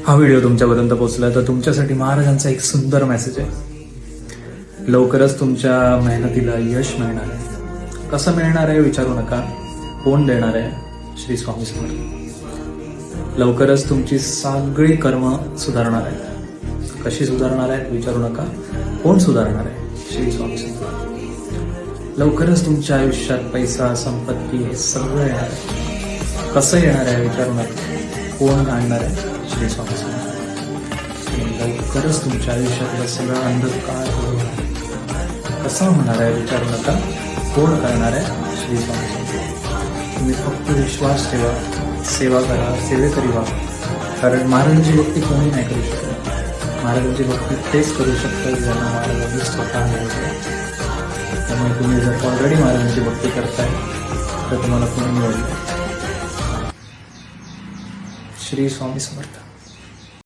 हा व्हिडिओ तुमच्यापर्यंत पोहोचला तर तुमच्यासाठी महाराजांचा एक सुंदर मेसेज आहे. लवकरच तुमच्या मेहनतीला यश मिळणार आहे. कसं मिळणार आहे विचारू नका. कोण देणार आहे? श्री स्वामी समर्थ. लवकरच तुमची सगळी कर्म सुधारणार आहेत. कशी सुधारणार आहेत विचारू नका. कोण सुधारणार आहे? श्री स्वामी समर्थ. लवकरच तुमच्या आयुष्यात पैसा, संपत्ती हे सगळं येणार आहे. कसं येणार आहे विचारू नका. कोण आणणार आहे? श्री स्वामी समर्थ. लवकरच तुमच्या आयुष्यातला सगळा अंधकार होणार. कसा होणार आहे विचारू नका. कोण करणार आहे? श्री स्वामी समर्थ. तुम्ही फक्त विश्वास ठेवा, सेवा करा, सेवेकरी व्हा. कारण महाराजांची भक्ती कोणी नाही करू शकत. महाराजांची भक्ती तेच करू शकतात ज्यांना महाराजांनी स्वतः मिळवलं. त्यामुळे तुम्ही जर ऑलरेडी महाराजांची भक्ती करताय तर तुम्हाला कोणी मिळवलं. श्री स्वामी समर्थ.